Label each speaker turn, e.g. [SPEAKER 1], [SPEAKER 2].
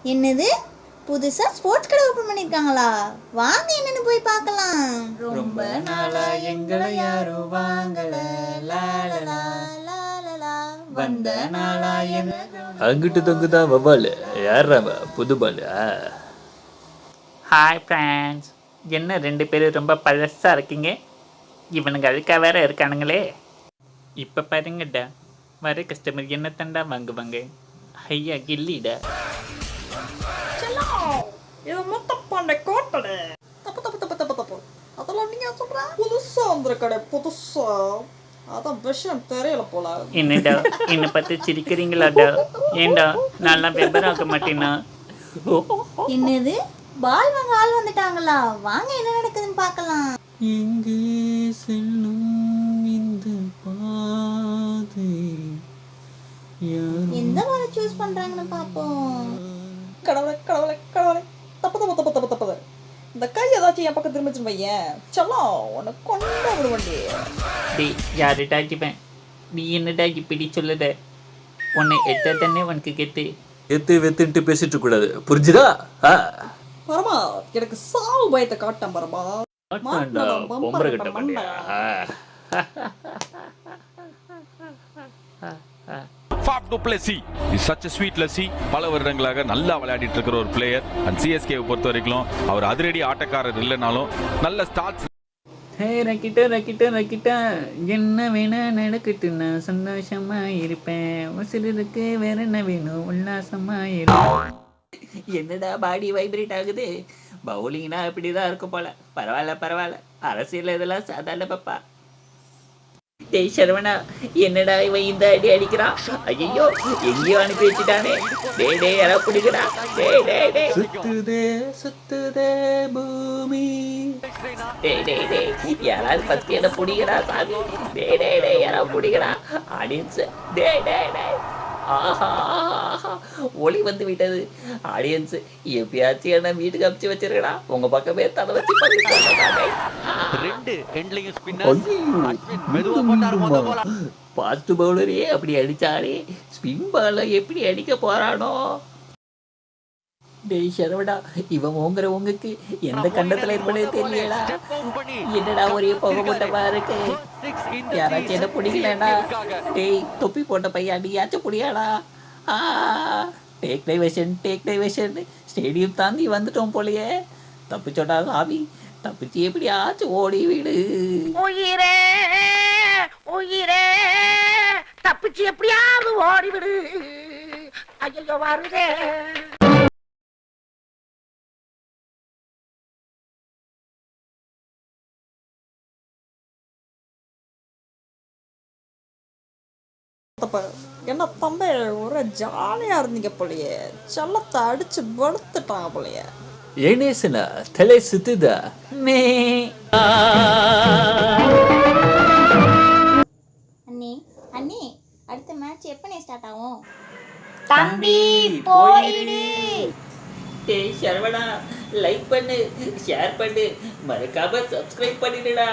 [SPEAKER 1] என்னது, புதுசா ஸ்போர்ட்ஸ் கடை ஓபன் பண்ணிருக்காங்களா? வாங்க என்னன்னு போய் பார்க்கலாம்.
[SPEAKER 2] ரொம்ப நாளா எங்களை யாரும் வாங்கல, லாலலா
[SPEAKER 1] லாலலா.
[SPEAKER 2] வந்த நாளா அங்கிட்டு தொங்குதான் வவ்வாலு. யாராவ புது பாலு?
[SPEAKER 3] ஹாய் ஃப்ரெண்ட்ஸ், என்ன 2 பேரும் ரொம்ப பழசாக இருக்கீங்க? இவனுங்க அதுக்காக வேற இருக்கானுங்களே. இப்போ பாருங்கடா, வர கஸ்டமர் என்ன தண்டா வாங்குவாங்க. ஐயா கில்லிடா.
[SPEAKER 4] இது முத்தப்பாண்ட கோட்டடை. தப்பு. அதெல்லாம் நீங்க சொல்ற புதுசா வந்துற கடை, புதுசா. அதான் விஷயம் தெரியல போல.
[SPEAKER 3] என்னடா என்னை பார்த்து சிரிக்கிறீங்களாடா? ஏண்டா நான்லாம் விபரம் ஆக்க மாட்டேன்னா?
[SPEAKER 1] என்னது, பால் வாங்க ஆள் வந்துட்டாங்களா? வாங்க என்ன நடக்குதுன்னு பார்க்கலாம்.
[SPEAKER 2] எங்கே செல்லும் இந்த பாதை,
[SPEAKER 1] எந்த பாலை சூஸ் பண்றாங்கன்னு பார்ப்போம்.
[SPEAKER 4] கடவுளை. தப்பு. இந்த கை ஏதாச்சும் என் பக்கம் திரும்பிச்சு பையன். செல்லம், உன்னை கொண்டு விடுவண்டி.
[SPEAKER 3] டேய் யாருடா இவன்? நீ என்னடா இப்படி சொல்லுத? உன்னை எத்த தானே உனக்கு கெத்து.
[SPEAKER 2] எத்து வெத்துன்ட்டு பேசிட்டு இருக்க கூடாது, புரிஞ்சுதா?
[SPEAKER 4] பரமா, எனக்கு சாவு பயத்தை காட்டான் பரமா.
[SPEAKER 2] பொம்பரை கிட்ட பண்ணியா?
[SPEAKER 5] Faf du Plessis is such a sweet lassi. பல வருடங்களாக நல்லா விளையாடிட்டு இருக்கிற ஒரு பிளேயர். அண்ட் சிஎஸ்கேவை பொறுத்த வரைக்கும் அவர் அதிரடி ஆட்டக்காரர் இல்லைனாலும் நல்ல ஸ்டார்ட்ஸ்.
[SPEAKER 3] ஹே ரக்கிட்ட என்ன வேணா நடக்கட்டு, நான் சந்தோஷமா இருப்பேன். உசிருக்கு வேற என்ன வேணும், உல்லாசமா இருப்பேன். என்னடா பாடி வைப்ரேட் ஆகுது? பவுலிங்னா இப்படிதான் இருக்கும் போல. பரவாயில்ல, அரசியல் இதெல்லாம் சாதாரண பாப்பா. டேய் சரவணா, என்னடா இவன் இந்த அடி அடிக்கிறான்? ஐயோ, எங்கேயோ அனுப்பி வச்சுட்டானே. டேய் யாராவது பிடிக்கடா. டேய்
[SPEAKER 2] சுத்துதே பூமி.
[SPEAKER 3] டேய் யாராவது பத்தி என்ன பிடிக்கடா சாமி. டேய் யாராவது பிடிக்கடா. ஆடியன்ஸ் டேய். ஆஹா, ஒளி வந்து விட்டது. ஆடியன்ஸ் எப்பயாச்சும் என்ன வீட்டுக்கு அனுப்பிச்சு வச்சிருக்கடா. உங்க பக்கமே தலை வச்சு பாஸ்ட் பவுலரே அப்படி அடிச்சாரே, ஸ்பின் பால எப்படி அடிக்க போறானோ? டேய் சரவடா, இவன் ஓங்குறவங்களுக்கு எந்த கண்டத்துல ஏற்படுது தெரியலடா. என்னடா ஒரே புகை மூட்டமா இருக்கு. யாராச்சும் என்ன பிடிக்கலடா? டேய் தொப்பி போட்ட பையன், நீயாச்சும் பிடியாடா? Take diversion. ஸ்டேடியம் தாண்டி வந்துட்டோம் போலயே. தப்பிச்சோடா சாமி, தப்பிச்சு எப்படியாச்சும் ஓடி விடு.
[SPEAKER 6] உயிரே தப்பிச்சு எப்படியாவது ஓடி விடு. ஐயோ வருதே.
[SPEAKER 4] என்ன தம்பி, ஒரு ஜாலியா இருந்தீங்க போலயே. செல்லத்தை அடிச்சு வளர்த்துட்டாங்க போலயே.
[SPEAKER 2] ஏனேசனா தலை சுத்துதா?
[SPEAKER 1] அண்ணே, அடுத்த மேட்ச் எப்பனே ஸ்டார்ட் ஆகும்?
[SPEAKER 3] தம்பி போயிடு. டேய் சரவணா, லைக் பண்ணு, ஷேர் பண்ணு, மறக்காம சப்ஸ்கிரைப் பண்ணிடுடா.